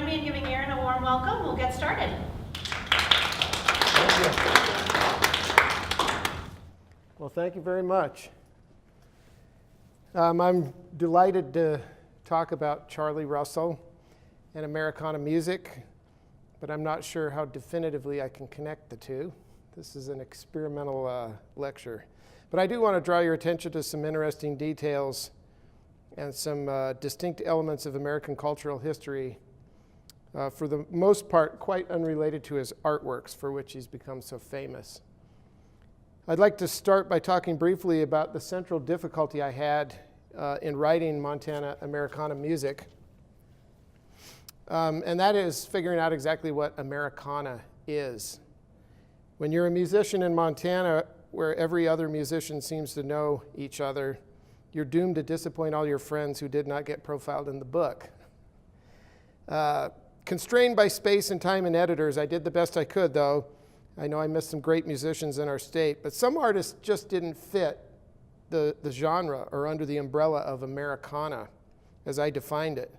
me in giving Aaron a warm welcome. We'll get started. Well, thank you very much. I'm delighted to talk about Charlie Russell and Americana music, but I'm not sure how definitively I can connect the two. This is an experimental lecture. But I do want to draw your attention to some interesting details and some distinct elements of American cultural history, for the most part quite unrelated to his artworks, for which he's become so famous. I'd like to start by talking briefly about the central difficulty I had in writing Montana Americana music, and that is figuring out exactly what Americana is. When you're a musician in Montana, where every other musician seems to know each other, you're doomed to disappoint all your friends who did not get profiled in the book. Constrained by space and time and editors, I did the best I could, though. I know I missed some great musicians in our state, but some artists just didn't fit the genre or under the umbrella of Americana as I defined it.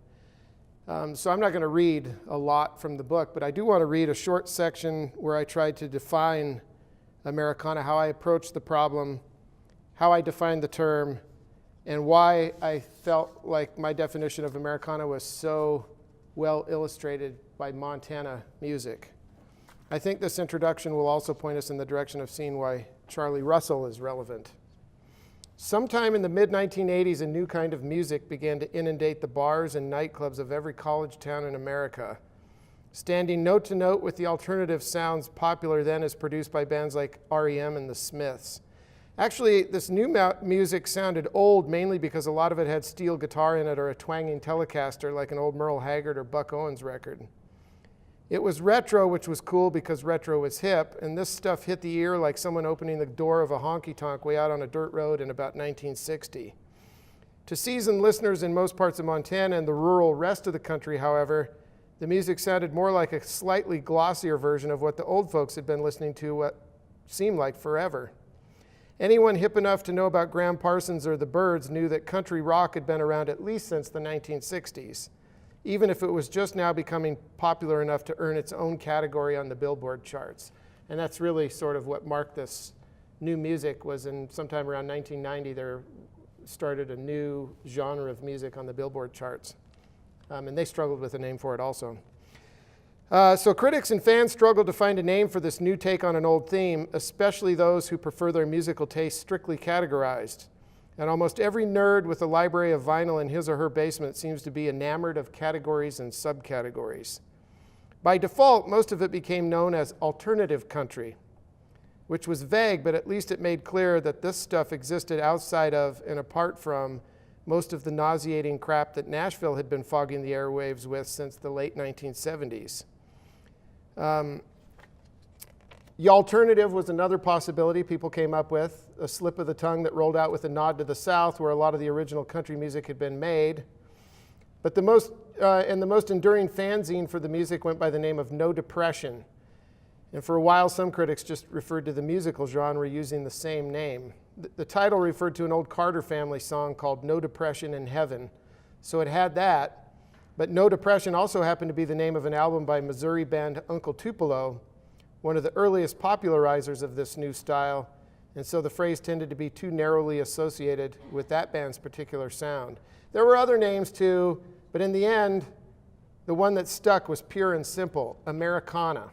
So I'm not going to read a lot from the book, but I do want to read a short section where I tried to define Americana, how I approached the problem, how I defined the term, and why I felt like my definition of Americana was so well illustrated by Montana music. I think this introduction will also point us in the direction of seeing why Charlie Russell is relevant. Sometime in the mid-1980s, a new kind of music began to inundate the bars and nightclubs of every college town in America, standing note to note with the alternative sounds popular then as produced by bands like REM and the Smiths. Actually, this new music sounded old mainly because a lot of it had steel guitar in it or a twanging Telecaster like an old Merle Haggard or Buck Owens record. It was retro, which was cool because retro was hip, and this stuff hit the ear like someone opening the door of a honky-tonk way out on a dirt road in about 1960. To seasoned listeners in most parts of Montana and the rural rest of the country, however, the music sounded more like a slightly glossier version of what the old folks had been listening to what seemed like forever. Anyone hip enough to know about Graham Parsons or the Byrds knew that country rock had been around at least since the 1960s, even if it was just now becoming popular enough to earn its own category on the Billboard charts. And that's really sort of what marked this new music, was in sometime around 1990, there started a new genre of music on the Billboard charts. And they struggled with a name for it also. So critics and fans struggled to find a name for this new take on an old theme, especially those who prefer their musical tastes strictly categorized. And almost every nerd with a library of vinyl in his or her basement seems to be enamored of categories and subcategories. By default, most of it became known as alternative country, which was vague, but at least it made clear that this stuff existed outside of and apart from most of the nauseating crap that Nashville had been fogging the airwaves with since the late 1970s. The alternative was another possibility people came up with, a slip of the tongue that rolled out with a nod to the South, where a lot of the original country music had been made. But the most enduring fanzine for the music went by the name of No Depression. And for a while, some critics just referred to the musical genre using the same name. The title referred to an old Carter family song called No Depression in Heaven. So it had that. But No Depression also happened to be the name of an album by Missouri band Uncle Tupelo, one of the earliest popularizers of this new style, and so the phrase tended to be too narrowly associated with that band's particular sound. There were other names too, but in the end, the one that stuck was pure and simple, Americana.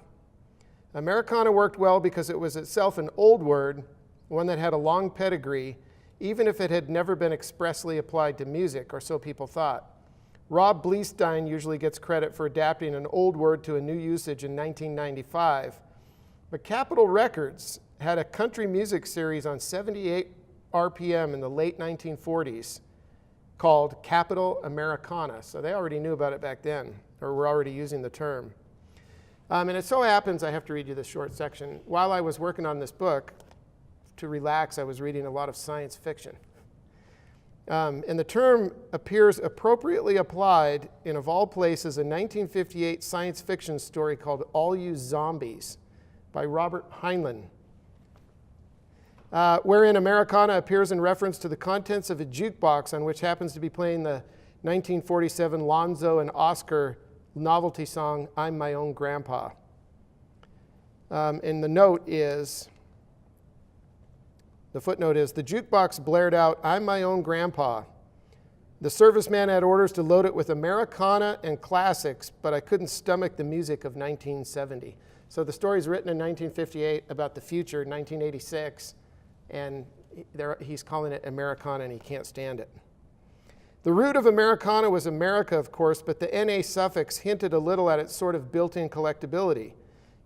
Americana worked well because it was itself an old word, one that had a long pedigree, even if it had never been expressly applied to music, or so people thought. Rob Bleestein usually gets credit for adapting an old word to a new usage in 1995. But Capitol Records had a country music series on 78 RPM in the late 1940s called Capital Americana. So they already knew about it back then, or were already using the term. And it so happens, I have to read you this short section. While I was working on this book, to relax, I was reading a lot of science fiction. And the term appears appropriately applied in, of all places, a 1958 science fiction story called All You Zombies by Robert Heinlein, wherein Americana appears in reference to the contents of a jukebox on which happens to be playing the 1947 Lonzo and Oscar novelty song, I'm My Own Grandpa. And the footnote is, the jukebox blared out, I'm my own grandpa. The serviceman had orders to load it with Americana and classics, but I couldn't stomach the music of 1970. So the story's written in 1958 about the future, 1986, and he's calling it Americana and he can't stand it. The root of Americana was America, of course, but the NA suffix hinted a little at its sort of built-in collectability.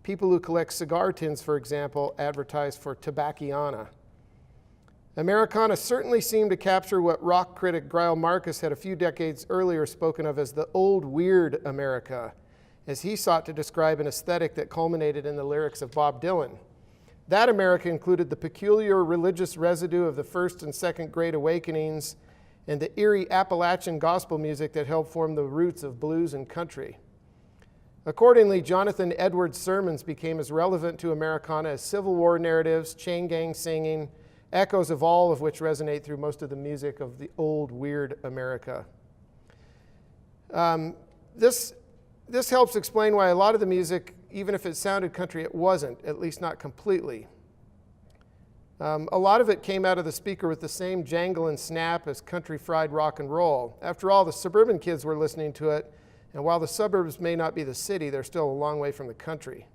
People who collect cigar tins, for example, advertise for Tobacciana. Americana certainly seemed to capture what rock critic Greil Marcus had a few decades earlier spoken of as the old weird America, as he sought to describe an aesthetic that culminated in the lyrics of Bob Dylan. That America included the peculiar religious residue of the First and Second Great Awakenings and the eerie Appalachian gospel music that helped form the roots of blues and country. Accordingly, Jonathan Edwards' sermons became as relevant to Americana as Civil War narratives, chain gang singing, echoes of all of which resonate through most of the music of the old weird America. This helps explain why a lot of the music, even if it sounded country, it wasn't, at least not completely. A lot of it came out of the speaker with the same jangle and snap as country fried rock and roll. After all, the suburban kids were listening to it, and while the suburbs may not be the city, they're still a long way from the country.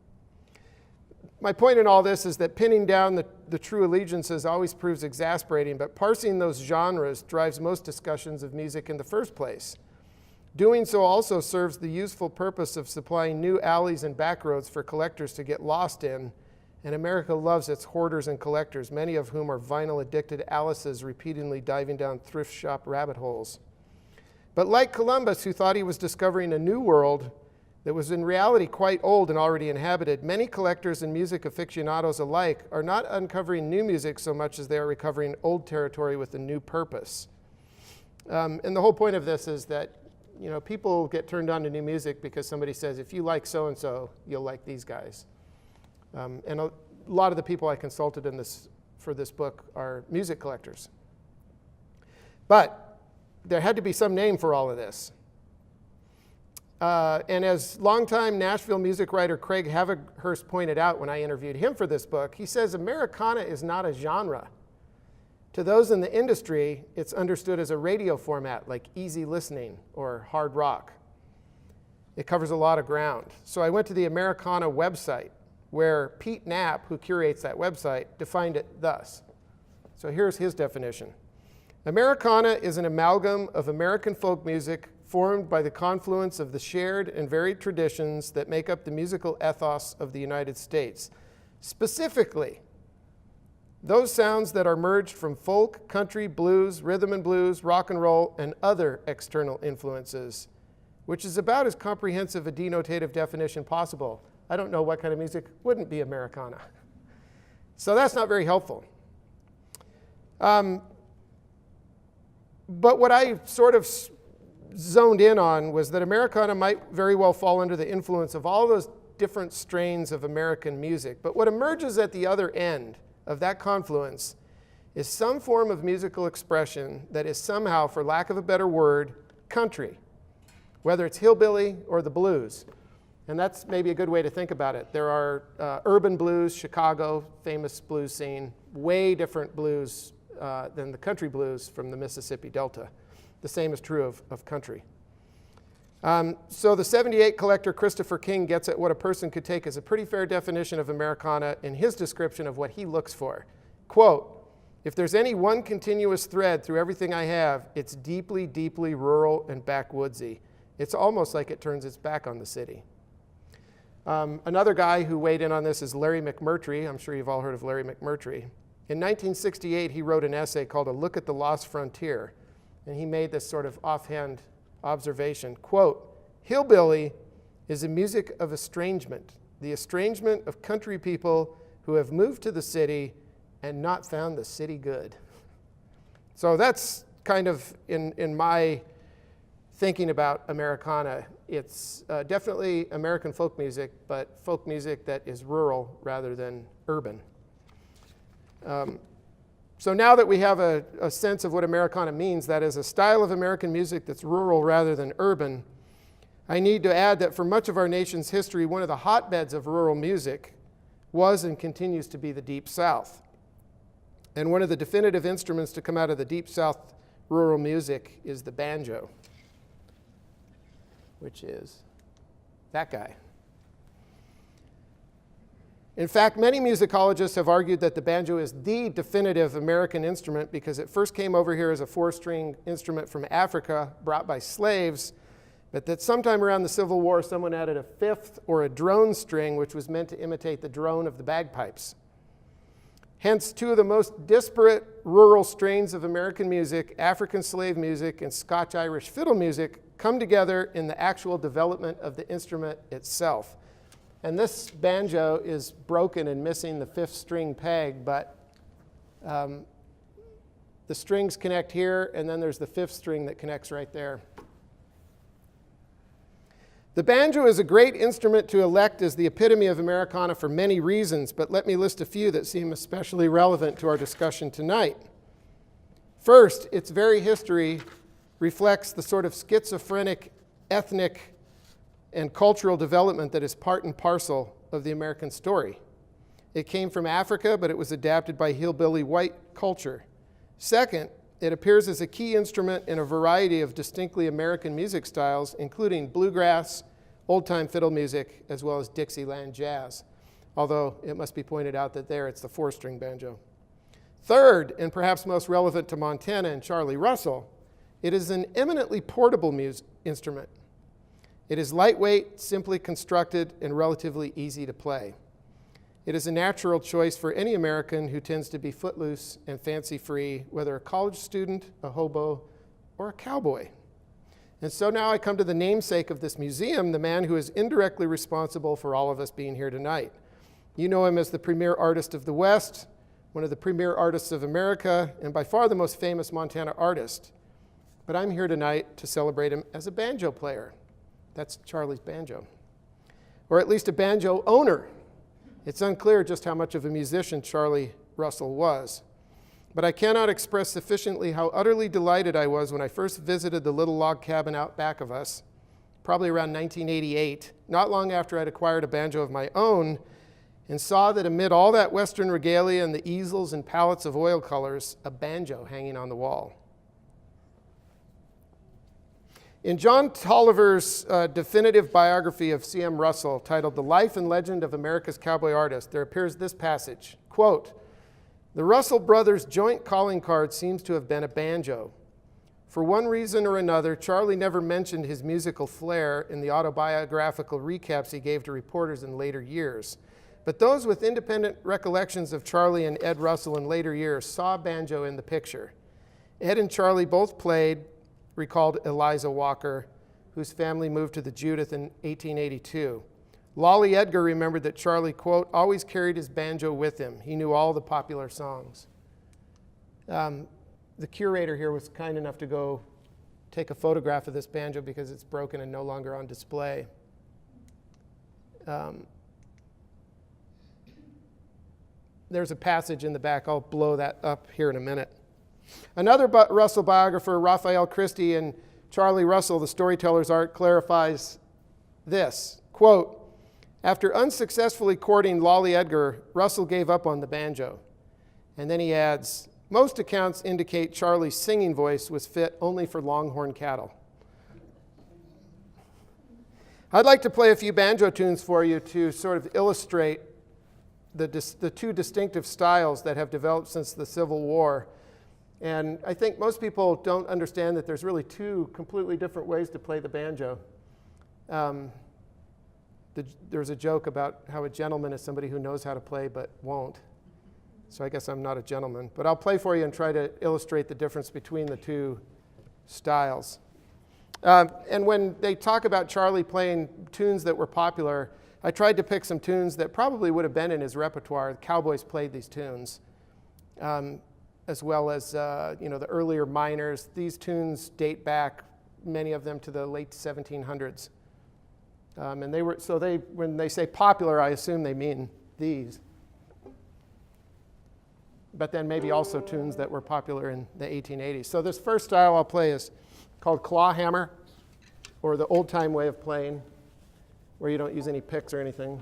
My point in all this is that pinning down the true allegiances always proves exasperating, but parsing those genres drives most discussions of music in the first place. Doing so also serves the useful purpose of supplying new alleys and backroads for collectors to get lost in, and America loves its hoarders and collectors, many of whom are vinyl-addicted Alices repeatedly diving down thrift shop rabbit holes. But like Columbus, who thought he was discovering a new world that was in reality quite old and already inhabited, many collectors and music aficionados alike are not uncovering new music so much as they are recovering old territory with a new purpose. And the whole point of this is that people get turned on to new music because somebody says, if you like so-and-so, you'll like these guys. And a lot of the people I consulted for this book are music collectors. But there had to be some name for all of this. And as longtime Nashville music writer Craig Havighurst pointed out when I interviewed him for this book, he says Americana is not a genre. To those in the industry, it's understood as a radio format like easy listening or hard rock. It covers a lot of ground. So I went to the Americana website, where Pete Knapp, who curates that website, defined it thus. So here's his definition. Americana is an amalgam of American folk music formed by the confluence of the shared and varied traditions that make up the musical ethos of the United States. Specifically, those sounds that are merged from folk, country, blues, rhythm and blues, rock and roll, and other external influences, which is about as comprehensive a denotative definition possible. I don't know what kind of music wouldn't be Americana. So that's not very helpful. But what I sort of zoned in on was that Americana might very well fall under the influence of all those different strains of American music. But what emerges at the other end of that confluence is some form of musical expression that is somehow, for lack of a better word, country, whether it's hillbilly or the blues. And that's maybe a good way to think about it. There are urban blues, Chicago, famous blues scene, way different blues than the country blues from the Mississippi Delta. The same is true of country. So the 78 collector Christopher King gets at what a person could take as a pretty fair definition of Americana in his description of what he looks for. Quote, if there's any one continuous thread through everything I have, it's deeply, deeply rural and backwoodsy. It's almost like it turns its back on the city. Another guy who weighed in on this is Larry Mcmurtry. I'm sure you've all heard of Larry Mcmurtry. In 1968, he wrote an essay called A Look at the Lost Frontier. And he made this sort of offhand observation, quote, hillbilly is a music of estrangement, the estrangement of country people who have moved to the city and not found the city good. So that's kind of in my thinking about Americana. It's definitely American folk music, but folk music that is rural rather than urban. So now that we have a sense of what Americana means, that is a style of American music that's rural rather than urban, I need to add that for much of our nation's history, one of the hotbeds of rural music was and continues to be the Deep South. And one of the definitive instruments to come out of the Deep South rural music is the banjo, which is that guy. In fact, many musicologists have argued that the banjo is the definitive American instrument because it first came over here as a four-string instrument from Africa brought by slaves, but that sometime around the Civil War, someone added a fifth or a drone string, which was meant to imitate the drone of the bagpipes. Hence, two of the most disparate rural strains of American music, African slave music and Scotch-Irish fiddle music, come together in the actual development of the instrument itself. And this banjo is broken and missing the fifth string peg, but the strings connect here, and then there's the fifth string that connects right there. The banjo is a great instrument to elect as the epitome of Americana for many reasons, but let me list a few that seem especially relevant to our discussion tonight. First, its very history reflects the sort of schizophrenic ethnic and cultural development that is part and parcel of the American story. It came from Africa, but it was adapted by hillbilly white culture. Second, it appears as a key instrument in a variety of distinctly American music styles, including bluegrass, old-time fiddle music, as well as Dixieland jazz, although it must be pointed out that there it's the four-string banjo. Third, and perhaps most relevant to Montana and Charlie Russell, it is an eminently portable instrument. It is lightweight, simply constructed, and relatively easy to play. It is a natural choice for any American who tends to be footloose and fancy-free, whether a college student, a hobo, or a cowboy. And so now I come to the namesake of this museum, the man who is indirectly responsible for all of us being here tonight. You know him as the premier artist of the West, one of the premier artists of America, and by far the most famous Montana artist. But I'm here tonight to celebrate him as a banjo player. That's Charlie's banjo. Or at least a banjo owner. It's unclear just how much of a musician Charlie Russell was. But I cannot express sufficiently how utterly delighted I was when I first visited the little log cabin out back of us, probably around 1988, not long after I'd acquired a banjo of my own, and saw that amid all that Western regalia and the easels and palettes of oil colors, a banjo hanging on the wall. In John Tolliver's definitive biography of C.M. Russell, titled The Life and Legend of America's Cowboy Artist, there appears this passage, quote, "The Russell brothers' joint calling card seems to have been a banjo. For one reason or another, Charlie never mentioned his musical flair in the autobiographical recaps he gave to reporters in later years. But those with independent recollections of Charlie and Ed Russell in later years saw banjo in the picture. Ed and Charlie both played," recalled Eliza Walker, whose family moved to the Judith in 1882. Lolly Edgar remembered that Charlie, quote, "always carried his banjo with him. He knew all the popular songs." The curator here was kind enough to go take a photograph of this banjo because it's broken and no longer on display. There's a passage in the back. I'll blow that up here in a minute. Another Russell biographer, Raphael Christie, in Charlie Russell, The Storyteller's Art, clarifies this, quote, "After unsuccessfully courting Lolly Edgar, Russell gave up on the banjo." And then he adds, "Most accounts indicate Charlie's singing voice was fit only for longhorn cattle." I'd like to play a few banjo tunes for you to sort of illustrate the two distinctive styles that have developed since the Civil War. And I think most people don't understand that there's really two completely different ways to play the banjo. There's a joke about how a gentleman is somebody who knows how to play but won't. So I guess I'm not a gentleman. But I'll play for you and try to illustrate the difference between the two styles. And when they talk about Charlie playing tunes that were popular, I tried to pick some tunes that probably would have been in his repertoire. The Cowboys played these tunes, as well as the earlier miners. These tunes date back, many of them, to the late 1700s. And when they say popular, I assume they mean these. But then maybe also tunes that were popular in the 1880s. So this first style I'll play is called claw hammer, or the old-time way of playing, where you don't use any picks or anything.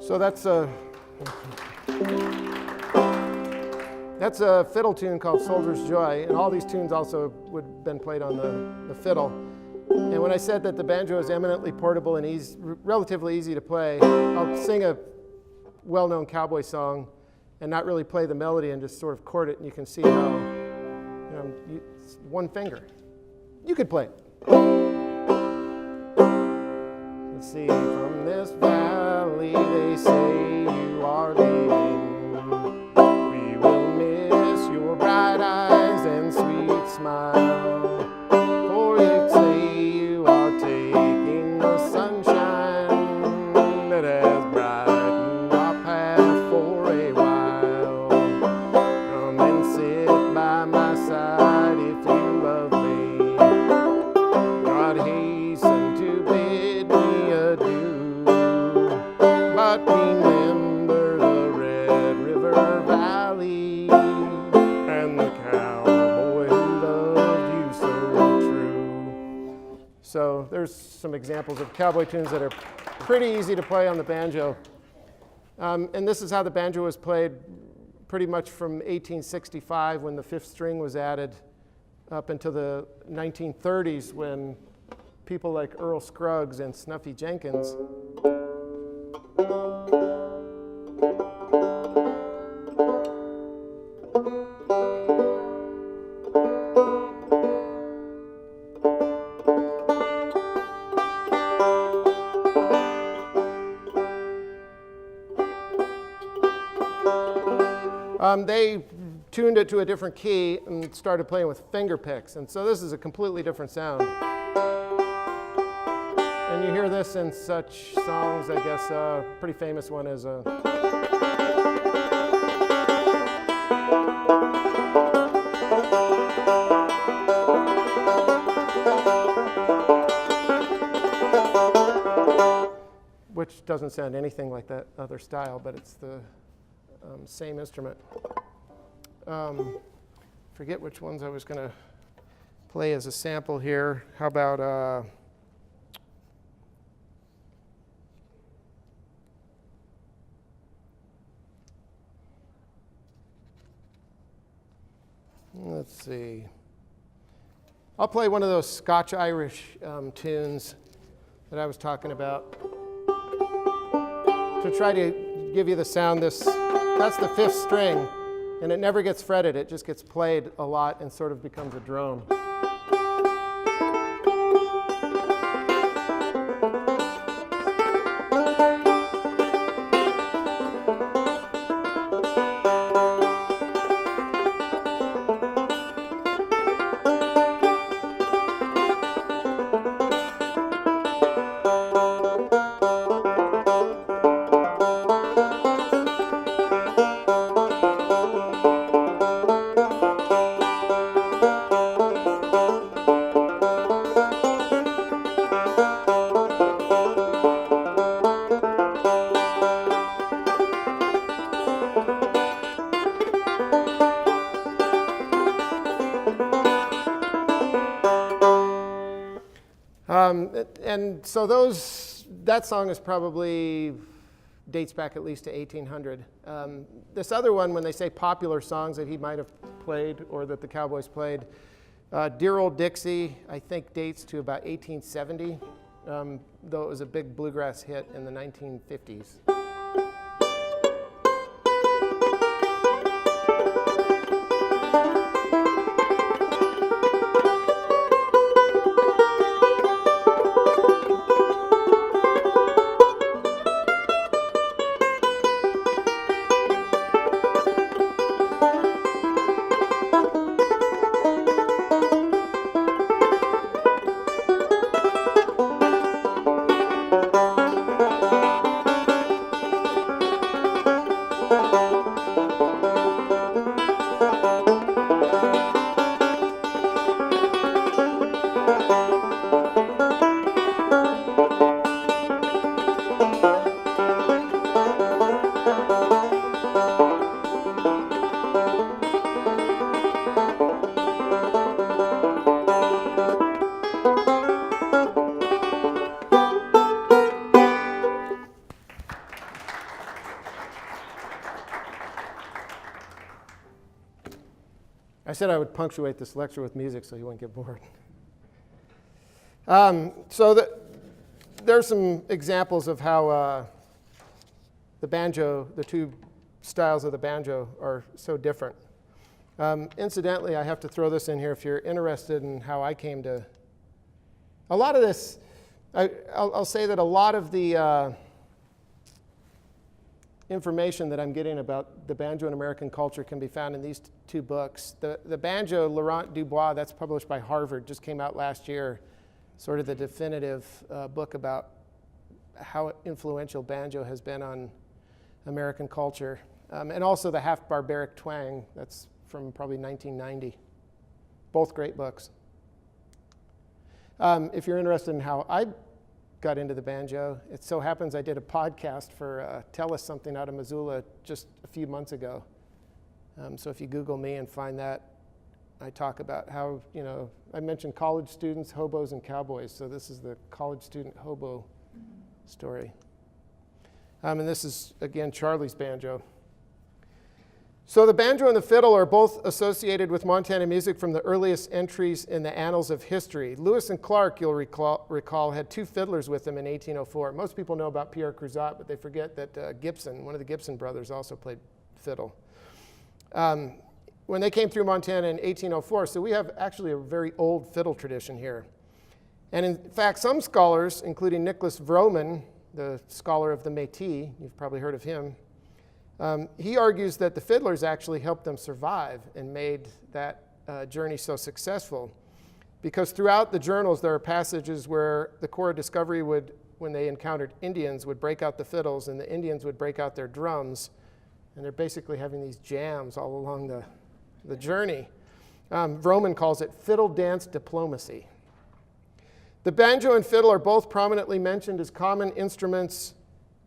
So that's a fiddle tune called Soldier's Joy, and all these tunes also would have been played on the fiddle. And when I said that the banjo is eminently portable and relatively easy to play, I'll sing a well-known cowboy song and not really play the melody and just sort of chord it, and you can see how, it's one finger. You could play it. Let's see, from this valley they say you are leaving. We will miss your bright eyes and sweet smile. For you say you are taking the sunshine that has brightened our path for a while. Come and sit by my side if you love me. God hasten to bid me adieu. But remember the Red River Valley and the cowboy who loved you so true. So there's some examples of cowboy tunes that are pretty easy to play on the banjo. And this is how the banjo was played pretty much from 1865 when the fifth string was added up until the 1930s when people like Earl Scruggs and Snuffy Jenkins they tuned it to a different key and started playing with finger picks. And so this is a completely different sound. And you hear this in such songs, I guess a pretty famous one is which doesn't sound anything like that other style, but it's the same instrument. Forget which ones I was going to play as a sample here. How about let's see. I'll play one of those Scotch-Irish tunes that I was talking about to try to give you the sound. That's the fifth string, and it never gets fretted. It just gets played a lot and sort of becomes a drone. And so that song is probably dates back at least to 1800. This other one, when they say popular songs that he might have played or that the Cowboys played, Dear Old Dixie, I think dates to about 1870, though it was a big bluegrass hit in the 1950s. I said I would punctuate this lecture with music so you wouldn't get bored. There's some examples of how the banjo, the two styles of the banjo are so different. Incidentally, I have to throw this in here if you're interested in how I came to. A lot of this, I'll say that a lot of the information that I'm getting about the banjo in American culture can be found in these two books. The Banjo, Laurent Dubois, that's published by Harvard, just came out last year, sort of the definitive book about how influential banjo has been on American culture. And also the Half Barbaric Twang, that's from probably 1990. Both great books. If you're interested in how I got into the banjo, it so happens I did a podcast for Tell Us Something out of Missoula just a few months ago. So if you Google me and find that, I talk about how, I mentioned college students, hobos, and cowboys. So this is the college student hobo story. And this is, again, Charlie's banjo. So the banjo and the fiddle are both associated with Montana music from the earliest entries in the annals of history. Lewis and Clark, you'll recall, had two fiddlers with them in 1804. Most people know about Pierre Cruzat, but they forget that Gibson, one of the Gibson brothers, also played fiddle. When they came through Montana in 1804, so we have actually a very old fiddle tradition here. And in fact, some scholars, including Nicholas Vroman, the scholar of the Métis, you've probably heard of him, he argues that the fiddlers actually helped them survive and made that journey so successful. Because throughout the journals, there are passages where the Corps of Discovery would, when they encountered Indians, would break out the fiddles, and the Indians would break out their drums. And they're basically having these jams all along the journey. Vroman calls it fiddle dance diplomacy. The banjo and fiddle are both prominently mentioned as common instruments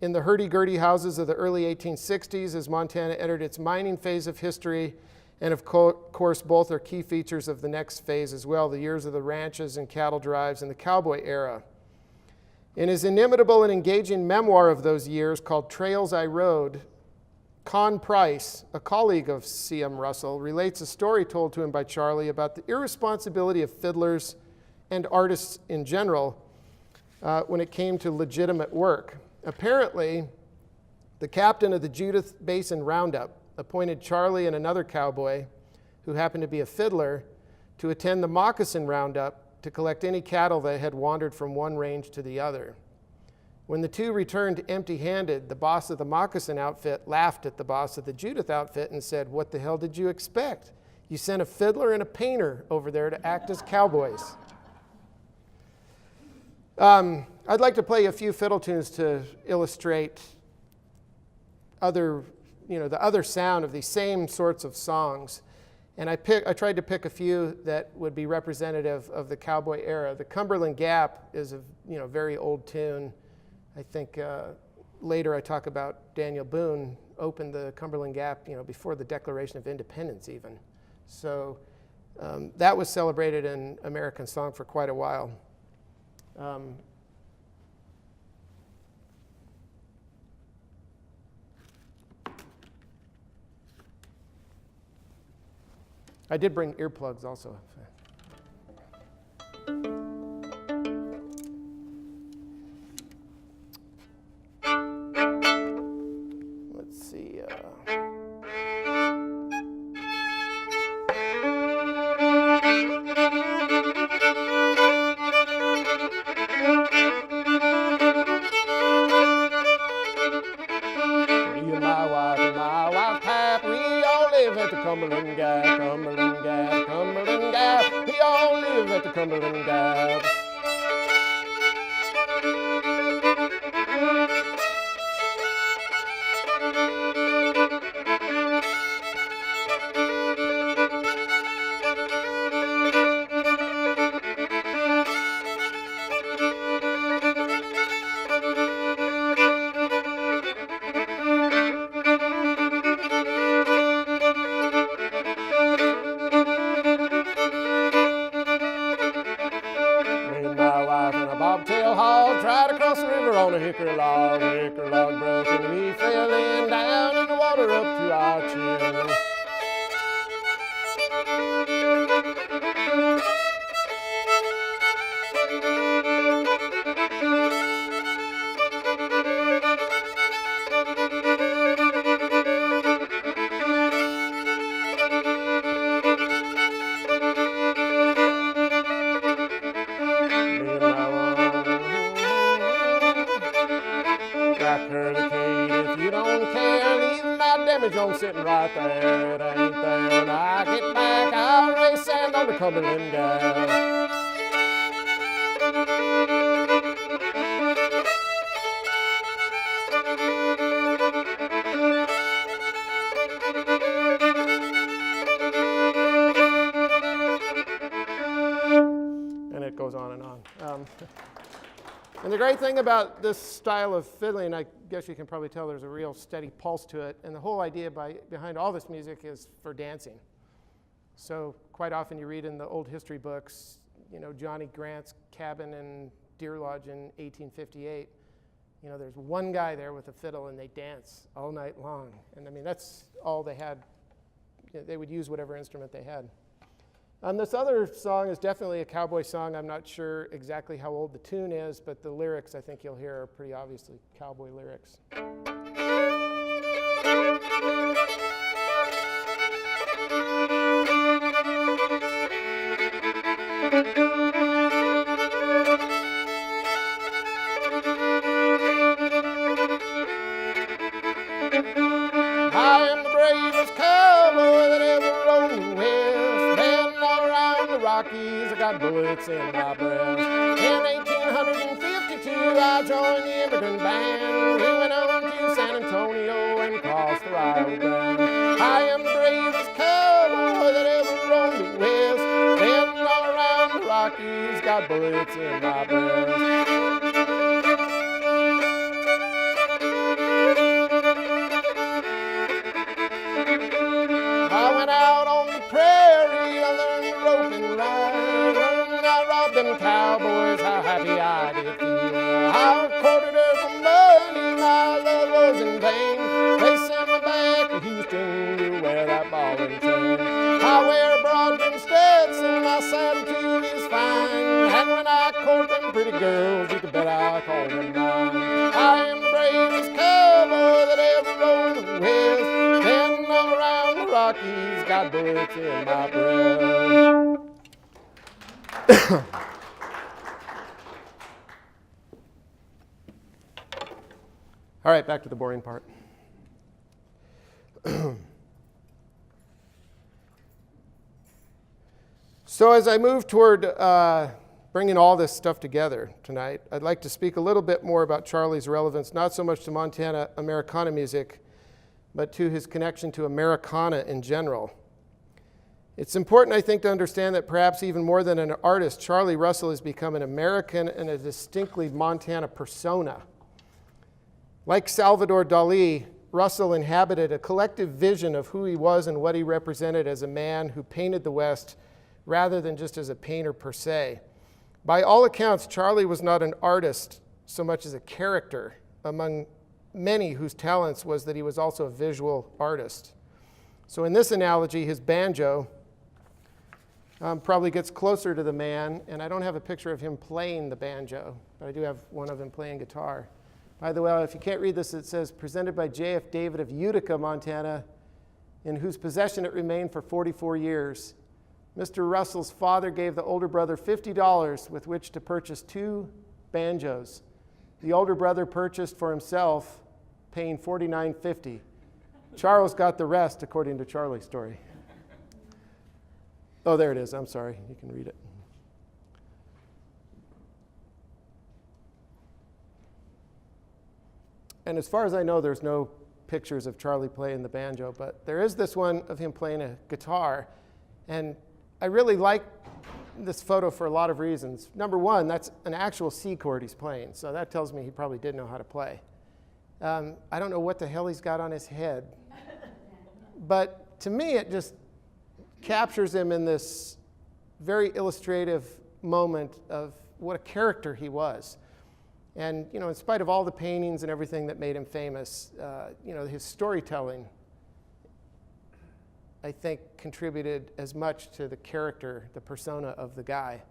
in the hurdy-gurdy houses of the early 1860s as Montana entered its mining phase of history, and of course both are key features of the next phase as well, the years of the ranches and cattle drives and the cowboy era. In his inimitable and engaging memoir of those years called Trails I Rode, Con Price, a colleague of C.M. Russell, relates a story told to him by Charlie about the irresponsibility of fiddlers and artists in general when it came to legitimate work. Apparently, the captain of the Judith Basin Roundup appointed Charlie and another cowboy, who happened to be a fiddler, to attend the Moccasin Roundup to collect any cattle that had wandered from one range to the other. When the two returned empty-handed, the boss of the Moccasin outfit laughed at the boss of the Judith outfit and said, "What the hell did you expect? You sent a fiddler and a painter over there to act as cowboys." I'd like to play a few fiddle tunes to illustrate the other sound of these same sorts of songs. And I tried to pick a few that would be representative of the cowboy era. The Cumberland Gap is a very old tune. I think later I talk about Daniel Boone opened the Cumberland Gap before the Declaration of Independence even. So that was celebrated in American song for quite a while. I did bring earplugs also. Let's see. Me and my wife, Pap, we all live at the Cumberland Gap, Cumberland Gap, Cumberland Gap. We all live at the Cumberland Gap. On a hickory log broke, and we fell in down in the water up to our chin. Sitting right there, it ain't there. When I get back, I'll race sand on the Cumberland Gap. And it goes on and on. And the great thing about this style of fiddling, I guess you can probably tell there's a real steady pulse to it. And the whole idea behind all this music is for dancing. So quite often you read in the old history books, you know, Johnny Grant's cabin in Deer Lodge in 1858. You know, there's one guy there with a fiddle and they dance all night long. And I mean, that's all they had. You know, they would use whatever instrument they had. This other song is definitely a cowboy song. I'm not sure exactly how old the tune is, but the lyrics I think you'll hear are pretty obviously cowboy lyrics. I am the bravest cowboy that ever rode the west. Been all around the Rockies, I got bullets in my breast. In 1852, I joined the immigrant band. We went on to San Antonio and crossed the Rio Grande. I am the bravest cowboy that ever rode the west. Been all around the Rockies, got bullets in my breast. I went out on the prairie, I learned to rope and ride. I robbed them cowboys, how happy I did feel. I quartered her for money, my love was in vain. They sent me back to Houston to wear that ball and chain. I wear a broad brim Stetson, my saddle too is fine. And when I court them pretty girls, you can bet I call them mine. I am the bravest cowboy that ever rode the west. Been all around the Rockies, got bullets in my breast. All right, back to the boring part. So as I move toward bringing all this stuff together tonight, I'd like to speak a little bit more about Charlie's relevance, not so much to Montana Americana music, but to his connection to Americana in general. It's important, I think, to understand that perhaps even more than an artist, Charlie Russell has become an American and a distinctly Montana persona. Like Salvador Dali, Russell inhabited a collective vision of who he was and what he represented as a man who painted the West rather than just as a painter per se. By all accounts, Charlie was not an artist so much as a character among many whose talents was that he was also a visual artist. So in this analogy, his banjo probably gets closer to the man, and I don't have a picture of him playing the banjo, but I do have one of him playing guitar. By the way, if you can't read this, it says, presented by J.F. David of Utica, Montana, in whose possession it remained for 44 years. Mr. Russell's father gave the older brother $50 with which to purchase 2 banjos. The older brother purchased for himself, paying $49.50. Charles got the rest, according to Charlie's story. Oh, there it is. I'm sorry. You can read it. And as far as I know, there's no pictures of Charlie playing the banjo, but there is this one of him playing a guitar. And I really like this photo for a lot of reasons. Number one, that's an actual C chord he's playing, so that tells me he probably did know how to play. I don't know what the hell he's got on his head, but to me it just captures him in this very illustrative moment of what a character he was. And you know, in spite of all the paintings and everything that made him famous, you know, his storytelling I think, contributed as much to the character, the persona of the guy.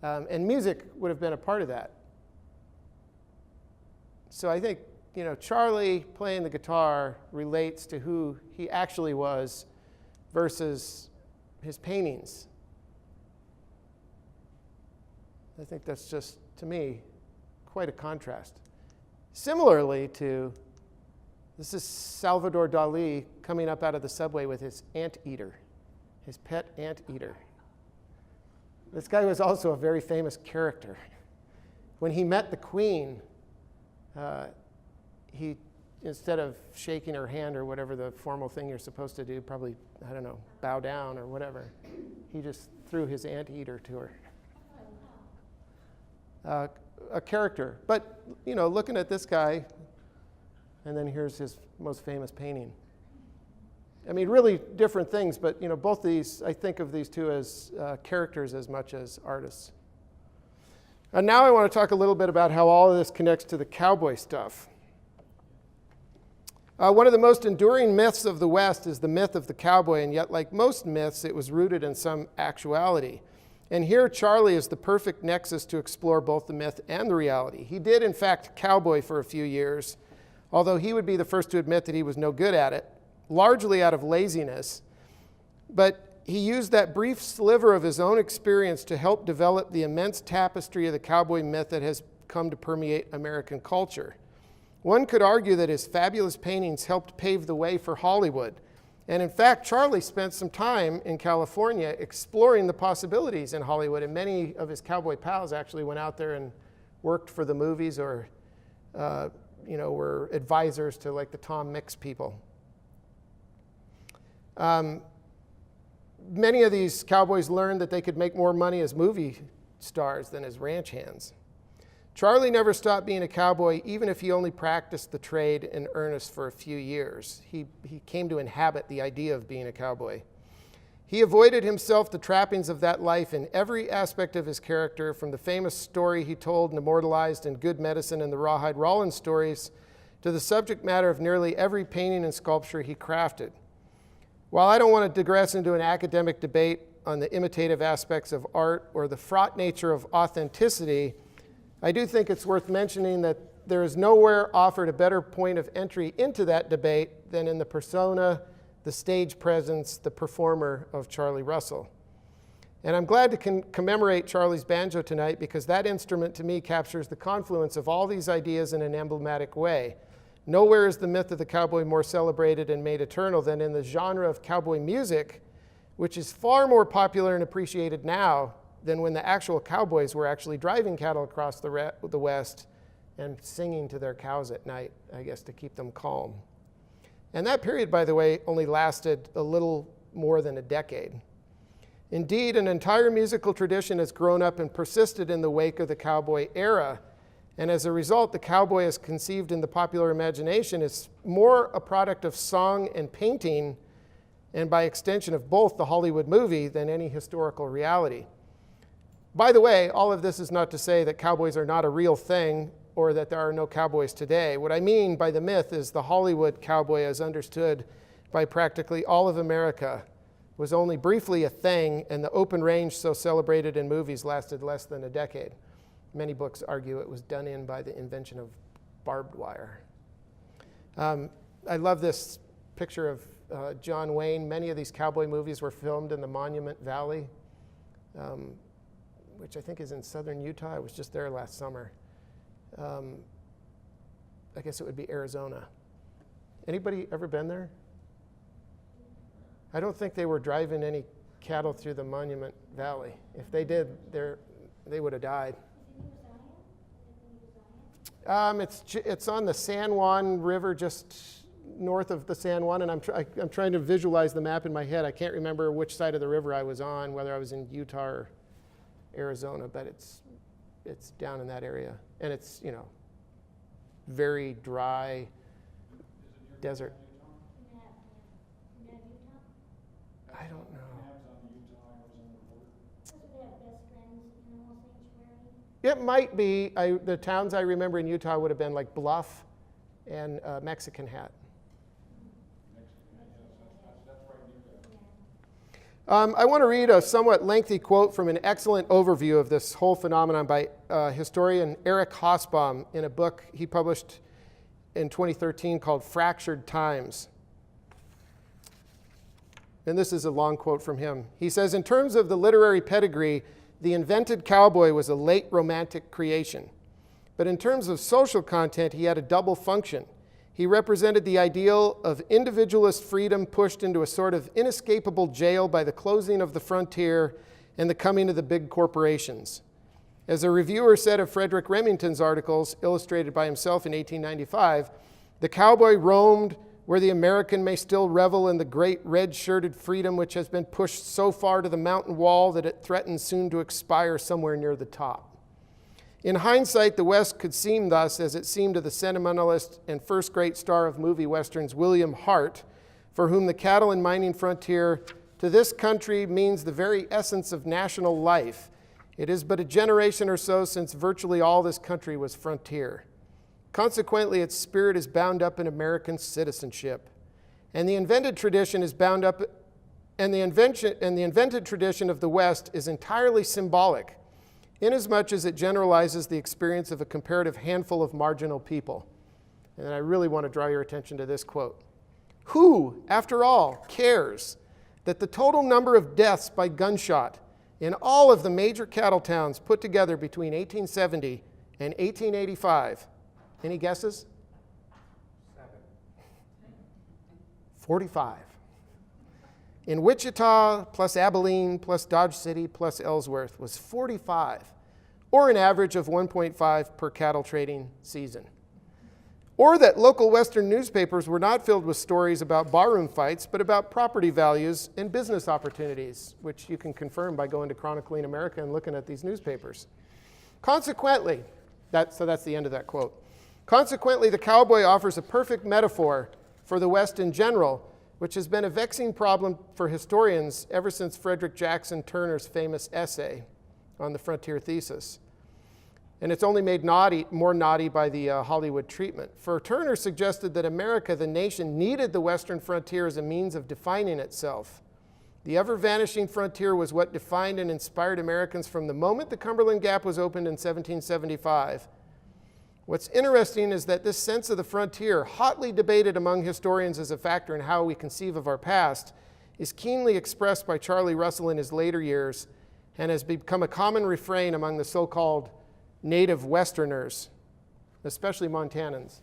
And music would have been a part of that. So I think, Charlie playing the guitar relates to who he actually was versus his paintings. I think that's just, to me, quite a contrast. Similarly to, this is Salvador Dali coming up out of the subway with his anteater, his pet anteater. This guy was also a very famous character. When he met the Queen, he, instead of shaking her hand or whatever the formal thing you're supposed to do, probably, I don't know, bow down or whatever, he just threw his anteater to her. A character. But, looking at this guy, and then here's his most famous painting. I mean, really different things, but, both these, I think of these two as characters as much as artists. And now I want to talk a little bit about how all of this connects to the cowboy stuff. One of the most enduring myths of the West is the myth of the cowboy, and yet, like most myths, it was rooted in some actuality. And here, Charlie is the perfect nexus to explore both the myth and the reality. He did, in fact, cowboy for a few years, although he would be the first to admit that he was no good at it, largely out of laziness. But he used that brief sliver of his own experience to help develop the immense tapestry of the cowboy myth that has come to permeate American culture. One could argue that his fabulous paintings helped pave the way for Hollywood. And in fact, Charlie spent some time in California exploring the possibilities in Hollywood, and many of his cowboy pals actually went out there and worked for the movies or, were advisors to like the Tom Mix people. Many of these cowboys learned that they could make more money as movie stars than as ranch hands. Charlie never stopped being a cowboy, even if he only practiced the trade in earnest for a few years. He came to inhabit the idea of being a cowboy. He avoided himself the trappings of that life in every aspect of his character, from the famous story he told and immortalized in Good Medicine and the Rawhide Rollins stories, to the subject matter of nearly every painting and sculpture he crafted. While I don't want to digress into an academic debate on the imitative aspects of art or the fraught nature of authenticity, I do think it's worth mentioning that there is nowhere offered a better point of entry into that debate than in the persona, the stage presence, the performer of Charlie Russell. And I'm glad to commemorate Charlie's banjo tonight, because that instrument to me captures the confluence of all these ideas in an emblematic way. Nowhere is the myth of the cowboy more celebrated and made eternal than in the genre of cowboy music, which is far more popular and appreciated now than when the actual cowboys were actually driving cattle across the West and singing to their cows at night, I guess, to keep them calm. And that period, by the way, only lasted a little more than a decade. Indeed, an entire musical tradition has grown up and persisted in the wake of the cowboy era. And as a result, the cowboy as conceived in the popular imagination is more a product of song and painting, and by extension of both the Hollywood movie, than any historical reality. By the way, all of this is not to say that cowboys are not a real thing or that there are no cowboys today. What I mean by the myth is the Hollywood cowboy, as understood by practically all of America, was only briefly a thing, and the open range so celebrated in movies lasted less than a decade. Many books argue it was done in by the invention of barbed wire. I love this picture of John Wayne. Many of these cowboy movies were filmed in the Monument Valley, which I think is in southern Utah. I was just there last summer. I guess it would be Arizona. Anybody ever been there? I don't think they were driving any cattle through the Monument Valley. If they did, they would have died. It's on the San Juan River, just north of the San Juan, and I'm trying to visualize the map in my head. I can't remember which side of the river I was on, whether I was in Utah or Arizona, but it's down in that area, and it's very dry desert. I don't know. It might be. The towns I remember in Utah would have been like Bluff and Mexican Hat. I want to read a somewhat lengthy quote from an excellent overview of this whole phenomenon by historian Eric Hobsbawm in a book he published in 2013 called Fractured Times. And this is a long quote from him. He says, "In terms of the literary pedigree, the invented cowboy was a late romantic creation. But in terms of social content, he had a double function. He represented the ideal of individualist freedom pushed into a sort of inescapable jail by the closing of the frontier and the coming of the big corporations. As a reviewer said of Frederick Remington's articles, illustrated by himself in 1895, the cowboy roamed where the American may still revel in the great red-shirted freedom which has been pushed so far to the mountain wall that it threatens soon to expire somewhere near the top. In hindsight, the West could seem thus as it seemed to the sentimentalist and first great star of movie westerns, William Hart, for whom the cattle and mining frontier to this country means the very essence of national life. It is but a generation or so since virtually all this country was frontier. Consequently, its spirit is bound up in American citizenship. And the invented tradition is bound up, and the invented tradition of the West is entirely symbolic, inasmuch as it generalizes the experience of a comparative handful of marginal people." And I really want to draw your attention to this quote. "Who, after all, cares that the total number of deaths by gunshot in all of the major cattle towns put together between 1870 and 1885, any guesses? 45. In Wichita, plus Abilene, plus Dodge City, plus Ellsworth was 45, or an average of 1.5 per cattle trading season. Or that local Western newspapers were not filled with stories about barroom fights, but about property values and business opportunities, which you can confirm by going to Chronicling America and looking at these newspapers. Consequently, that's the end of that quote. Consequently, the cowboy offers a perfect metaphor for the West in general, which has been a vexing problem for historians ever since Frederick Jackson Turner's famous essay on the frontier thesis. And it's only made more naughty by the Hollywood treatment. For Turner suggested that America, the nation, needed the Western frontier as a means of defining itself. The ever-vanishing frontier was what defined and inspired Americans from the moment the Cumberland Gap was opened in 1775. What's interesting is that this sense of the frontier, hotly debated among historians as a factor in how we conceive of our past, is keenly expressed by Charlie Russell in his later years and has become a common refrain among the so-called native Westerners, especially Montanans.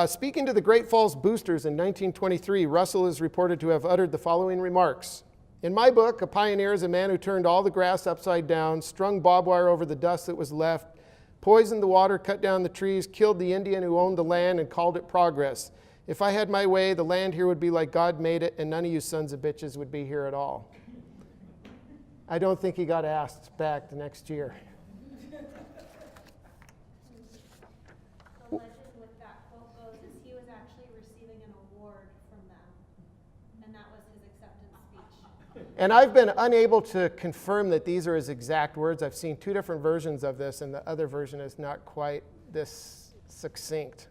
Speaking to the Great Falls boosters in 1923, Russell is reported to have uttered the following remarks. "In my book, a pioneer is a man who turned all the grass upside down, strung barbed wire over the dust that was left, poisoned the water, cut down the trees, killed the Indian who owned the land, and called it progress. If I had my way, the land here would be like God made it, and none of you sons of bitches would be here at all." I don't think he got asked back the next year. The legend with that quote goes is he was actually receiving an award from them, and that was his acceptance speech. And I've been unable to confirm that these are his exact words. I've seen two different versions of this, and the other version is not quite this succinct.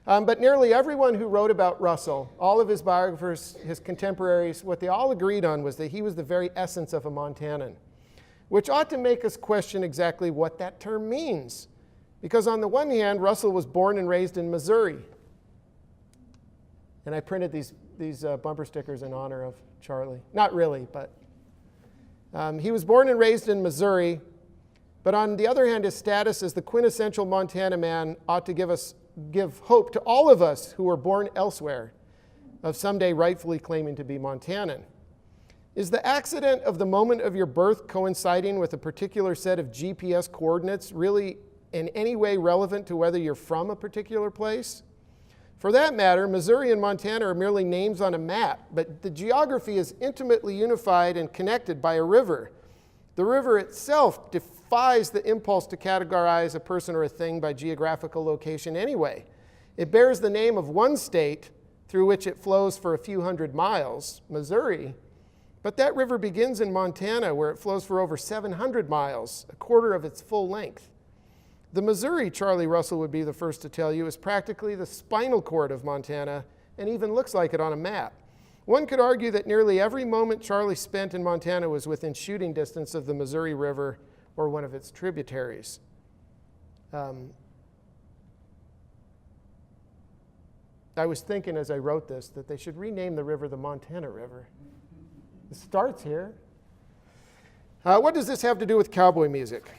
But nearly everyone who wrote about Russell, all of his biographers, his contemporaries, what they all agreed on was that he was the very essence of a Montanan, which ought to make us question exactly what that term means. Because on the one hand, Russell was born and raised in Missouri. And I printed these bumper stickers in honor of Charlie. Not really, but he was born and raised in Missouri. But on the other hand, his status as the quintessential Montana man ought to give hope to all of us who were born elsewhere of someday rightfully claiming to be Montanan. Is the accident of the moment of your birth coinciding with a particular set of GPS coordinates really in any way relevant to whether you're from a particular place? For that matter, Missouri and Montana are merely names on a map, but the geography is intimately unified and connected by a river. The river itself defies the impulse to categorize a person or a thing by geographical location anyway. It bears the name of one state through which it flows for a few hundred miles, Missouri, but that river begins in Montana where it flows for over 700 miles, a quarter of its full length. The Missouri, Charlie Russell would be the first to tell you, is practically the spinal cord of Montana, and even looks like it on a map. One could argue that nearly every moment Charlie spent in Montana was within shooting distance of the Missouri River or one of its tributaries. I was thinking as I wrote this that they should rename the river the Montana River. It starts here. What does this have to do with cowboy music?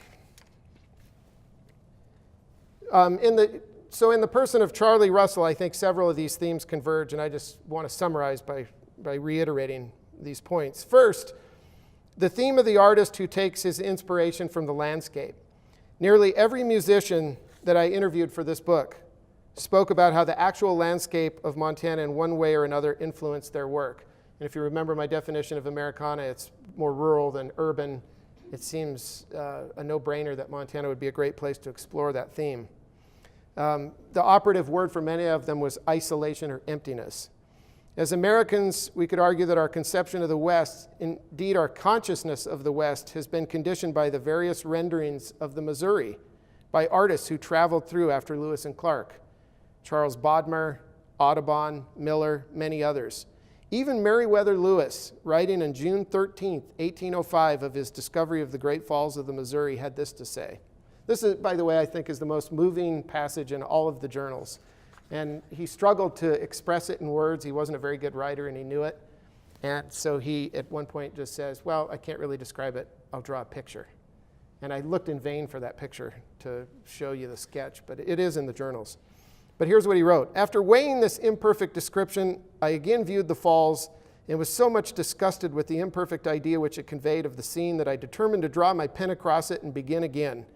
In the person of Charlie Russell, I think several of these themes converge, and I just want to summarize by reiterating these points. First, the theme of the artist who takes his inspiration from the landscape. Nearly every musician that I interviewed for this book spoke about how the actual landscape of Montana in one way or another influenced their work. And if you remember my definition of Americana, it's more rural than urban. It seems a no-brainer that Montana would be a great place to explore that theme. The operative word for many of them was isolation or emptiness. As Americans, we could argue that our conception of the West, indeed our consciousness of the West, has been conditioned by the various renderings of the Missouri by artists who traveled through after Lewis and Clark. Charles Bodmer, Audubon, Miller, many others. Even Meriwether Lewis, writing on June 13, 1805, of his discovery of the Great Falls of the Missouri, had this to say. This, is, by the way, I think is the most moving passage in all of the journals. And he struggled to express it in words. He wasn't a very good writer, and he knew it. And so he, at one point, just says, well, I can't really describe it. I'll draw a picture. And I looked in vain for that picture to show you the sketch, but it is in the journals. But here's what he wrote. After weighing this imperfect description, I again viewed the falls and was so much disgusted with the imperfect idea which it conveyed of the scene that I determined to draw my pen across it and begin again.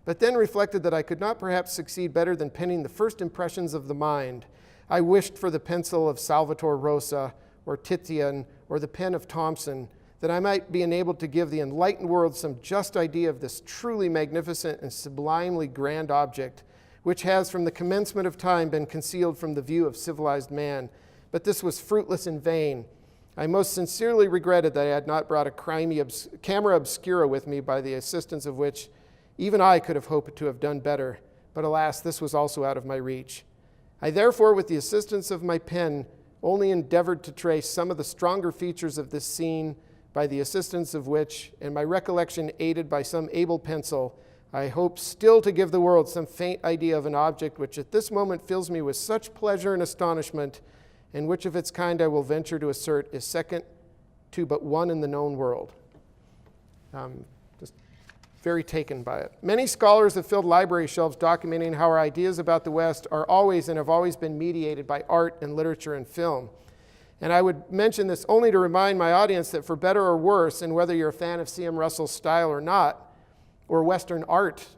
But then reflected that I could not perhaps succeed better than penning the first impressions of the mind. I wished for the pencil of Salvator Rosa or Titian or the pen of Thompson, that I might be enabled to give the enlightened world some just idea of this truly magnificent and sublimely grand object, which has from the commencement of time been concealed from the view of civilized man. But this was fruitless and vain. I most sincerely regretted that I had not brought a camera obscura with me, by the assistance of which even I could have hoped to have done better. But alas, this was also out of my reach. I therefore, with the assistance of my pen, only endeavored to trace some of the stronger features of this scene, by the assistance of which, and my recollection aided by some able pencil, I hope still to give the world some faint idea of an object which at this moment fills me with such pleasure and astonishment, and which of its kind I will venture to assert is second to but one in the known world. Just very taken by it. Many scholars have filled library shelves documenting how our ideas about the West are always and have always been mediated by art and literature and film. And I would mention this only to remind my audience that for better or worse, and whether you're a fan of C.M. Russell's style or not, or Western art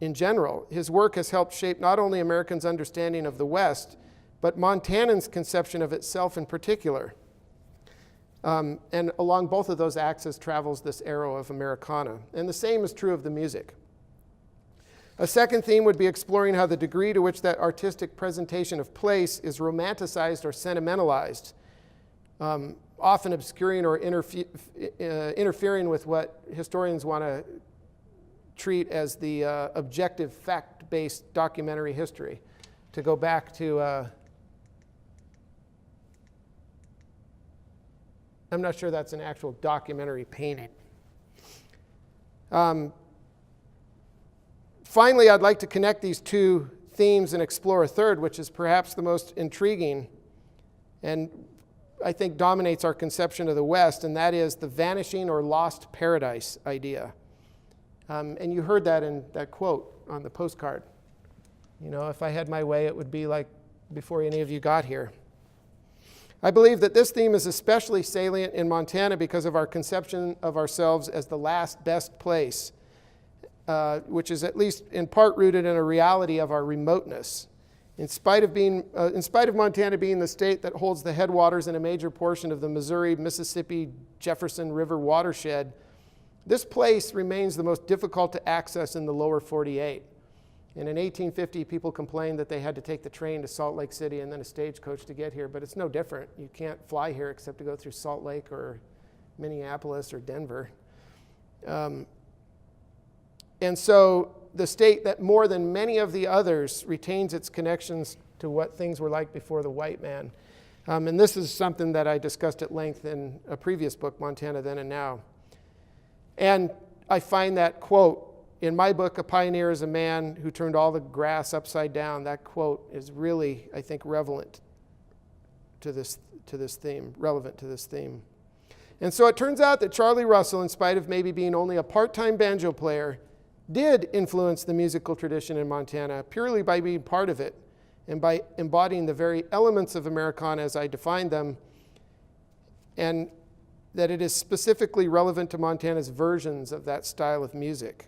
in general, his work has helped shape not only Americans' understanding of the West, but Montanans' conception of itself in particular. And along both of those axes travels this arrow of Americana. And the same is true of the music. A second theme would be exploring how the degree to which that artistic presentation of place is romanticized or sentimentalized, often obscuring or interfering with what historians want to treat as the objective, fact-based documentary history. To go back to, I'm not sure that's an actual documentary painting. Finally, I'd like to connect these two themes and explore a third, which is perhaps the most intriguing and I think dominates our conception of the West, and that is the vanishing or lost paradise idea. And you heard that in that quote on the postcard. You know, if I had my way, it would be like before any of you got here. I believe that this theme is especially salient in Montana because of our conception of ourselves as the last best place, which is at least in part rooted in a reality of our remoteness. In spite of Montana being the state that holds the headwaters in a major portion of the Missouri, Mississippi, Jefferson River watershed, this place remains the most difficult to access in the lower 48. And in 1850, people complained that they had to take the train to Salt Lake City and then a stagecoach to get here, but it's no different. You can't fly here except to go through Salt Lake or Minneapolis or Denver. And so the state that more than many of the others retains its connections to what things were like before the white man. And this is something that I discussed at length in a previous book, Montana Then and Now. And I find that quote, in my book, A Pioneer is a Man Who Turned All the Grass Upside Down. That quote is really, I think, relevant to this theme. And so it turns out that Charlie Russell, in spite of maybe being only a part-time banjo player, did influence the musical tradition in Montana purely by being part of it and by embodying the very elements of Americana as I defined them, and that it is specifically relevant to Montana's versions of that style of music.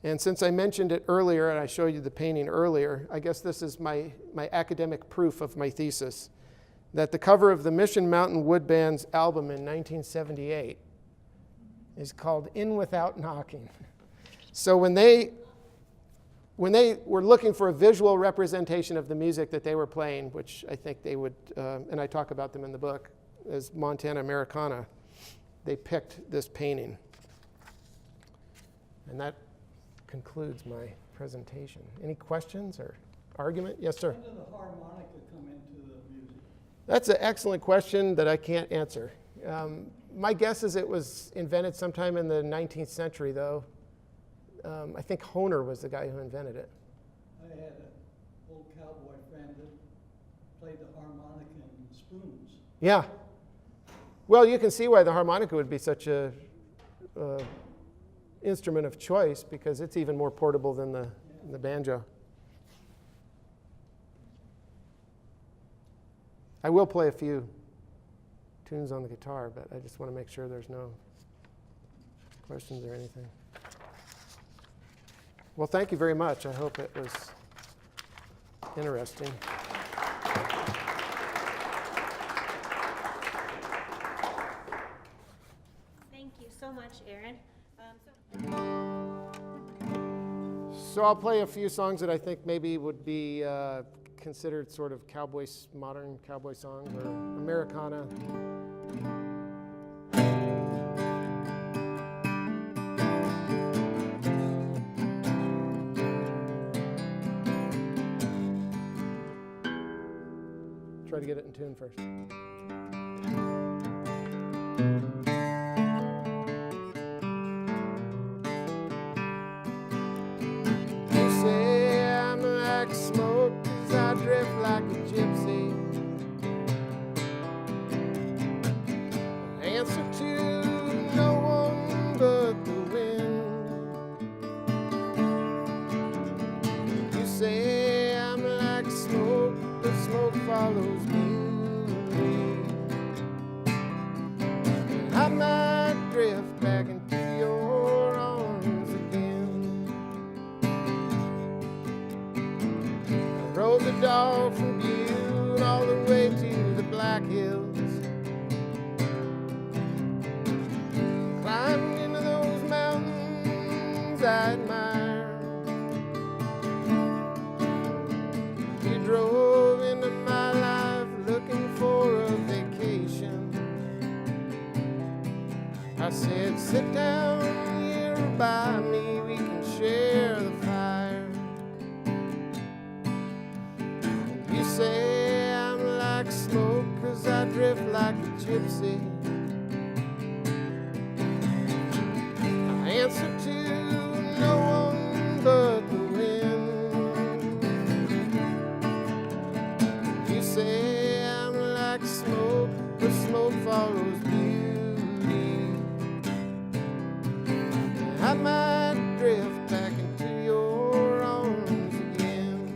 And since I mentioned it earlier, and I showed you the painting earlier, I guess this is my academic proof of my thesis, that the cover of the Mission Mountain Wood Band's album in 1978 is called In Without Knocking. So when they were looking for a visual representation of the music that they were playing, which I think they would, and I talk about them in the book, as Montana Americana, they picked this painting. And that concludes my presentation. Any questions or argument? Yes, sir? When did the harmonica come into the music? That's an excellent question that I can't answer. My guess is it was invented sometime in the 19th century, though. I think Hohner was the guy who invented it. I had an old cowboy friend that played the harmonica in spoons. Yeah. Well, you can see why the harmonica would be such a instrument of choice, because it's even more portable than the banjo. I will play a few tunes on the guitar, but I just want to make sure there's no questions or anything. Well, thank you very much. I hope it was interesting. Thank you so much, Aaron. So I'll play a few songs that I think maybe would be considered sort of modern cowboy songs or Americana. Try to get it in tune first. Follows me. I might drift back into your arms again. I rode the dog from Butte all the way to the Black Hills. Climbed into those mountains I admire. You drove into my life looking for a vacation. I said, sit down here by me, we can share the fire. You say I'm like smoke, 'cause I drift like a gypsy. I answer to no one but the wind. You say I'm like smoke, but smoke follows beauty. I might drift back into your arms again.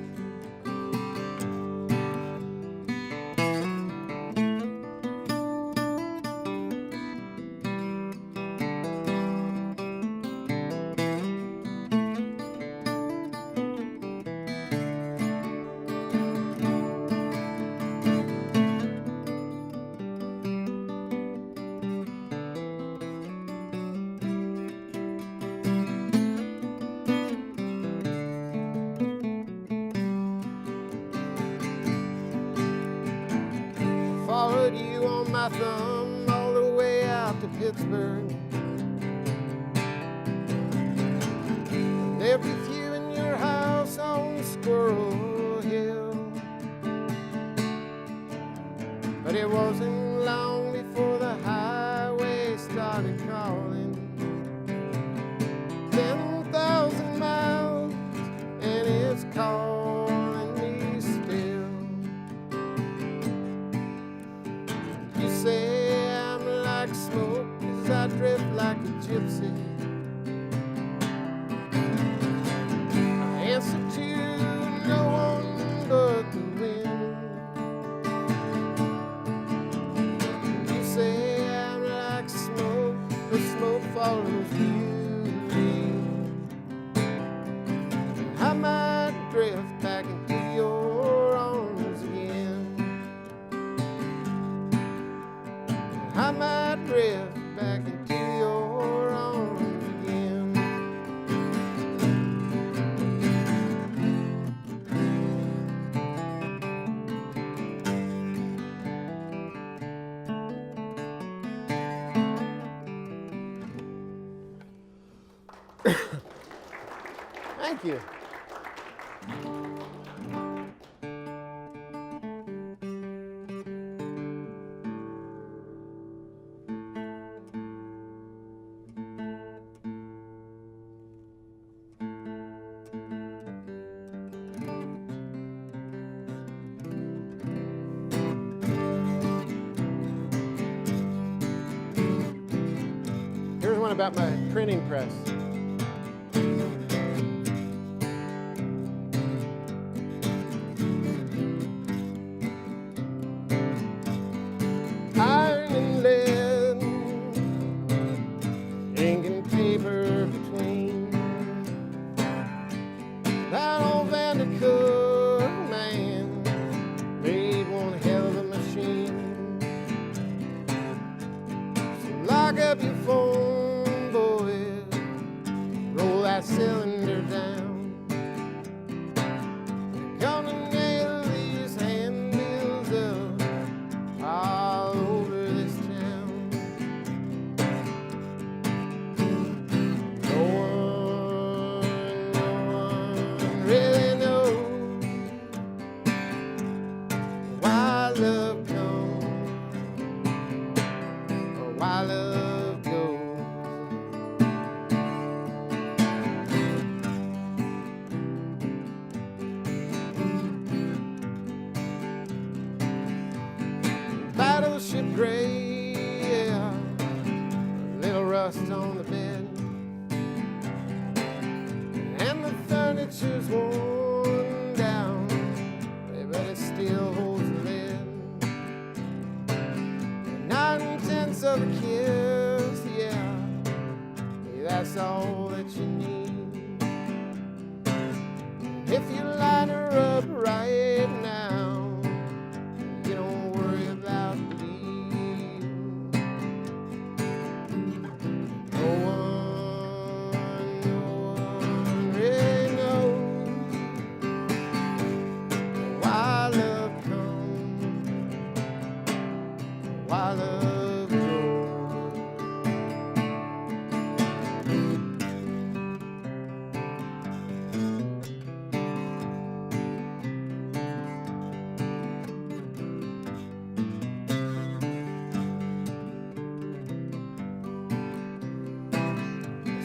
Followed you on my thumb all the way out to Pittsburgh. Lived with you in your house on Squirrel Hill. But it wasn't long before the highway started calling. 10,000 miles, and it's calling me still. You say I'm like smoke, 'cause I drift like a gypsy. I answer to no one but the wind. You say I'm like smoke, the smoke follows you. I might drift back into your arms again. I might drift back into your arms again. Thank you. Here's one about my printing press. Iron and lead, ink and paper between. That old Vandercook man made one hell of a machine. So lock up your phone, boys, roll that cylinder down. Gonna nail these handbills up all over this town. No one really knows why love comes or why love goes. Battleship gray, yeah, a little rust on the bed, and the furniture's worn down, but it still holds the lid. 9/10 of a kiss, yeah, that's all that you need. If you line her up right now, you don't worry about bleeding. No one really knows why love comes, why love goes.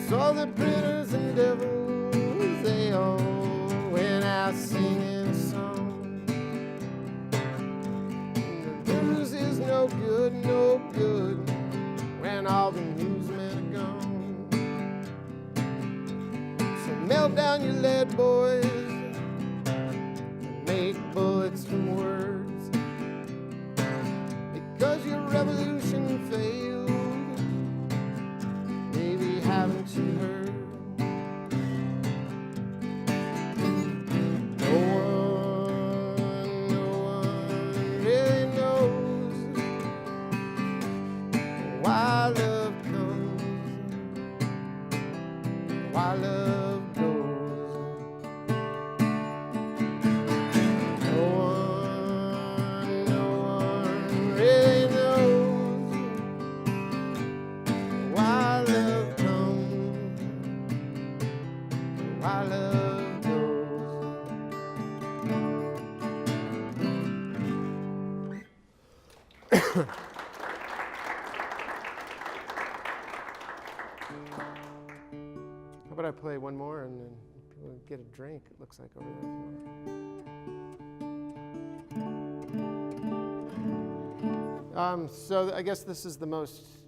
So the printers and devils, they all went out singing a song. The news is no good, no good, when all the newsmen are gone. So melt down your lead, boys, and make bullets from words, because your revolution failed. Baby, haven't you heard? How about I play one more and then people get a drink, it looks like, over there. So I guess this is the most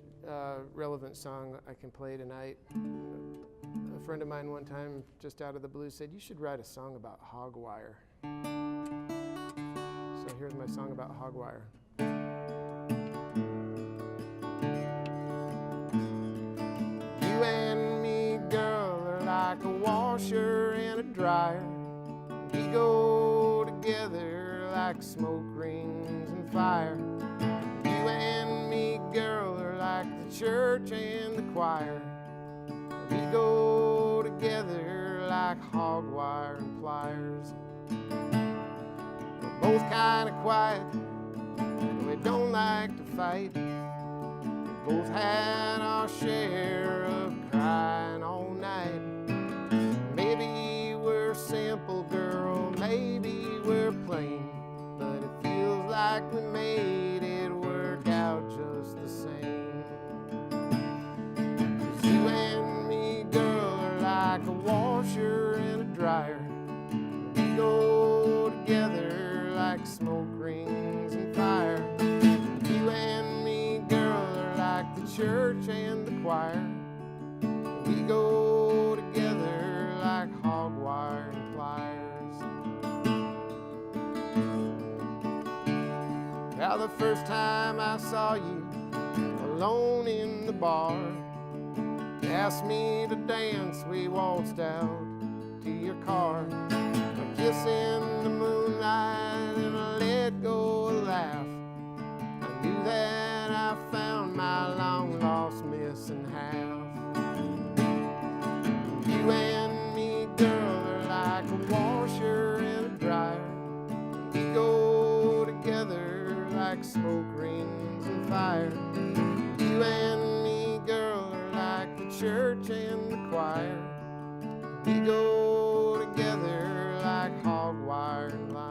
relevant song I can play tonight. A friend of mine one time, just out of the blue, said, "You should write a song about hog wire." So here's my song about hog wire. You and me, girl, are like a washer and a dryer. We go together like smoke rings and fire. You and me, girl, are like the church and the choir. We go together like hog wire and pliers. We're both kind of quiet, and we don't like to fight. We both had our share of crying all night. Maybe we're simple, girl, maybe we're plain, but it feels like we made it work out just the same. 'Cause you and me, girl, are like a washer and a dryer. We go together like smoke rings and fire. You and me, girl, are like the church and the choir. We go together like hog wire and pliers. Now the first time I saw you alone in the bar, you asked me to dance, we waltzed out to your car. A kiss in the moonlight and a let go a laugh. I knew that I found my long lost missing half. You and me, girl, are like a washer and a dryer. We go together like smoke rings and fire. You and me, girl, are like the church and the choir. We go together like hog wire and lyre.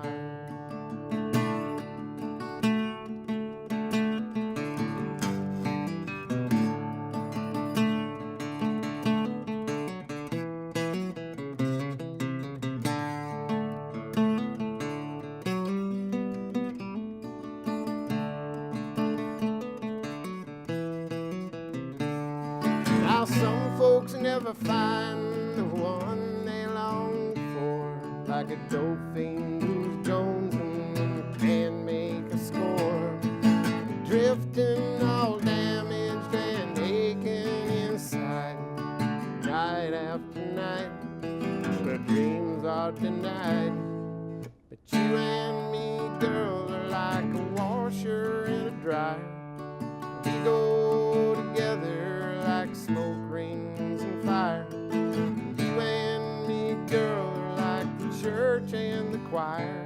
Now some folks never find the one they long for, like a dope fiend who's jonesing and can make a score. Drifting all damaged and aching inside, night after night, their dreams are denied. But you and me, girl, are like a washer and a dryer. We go together like smoke rings and fire. You and me, girl, are like the church and the choir.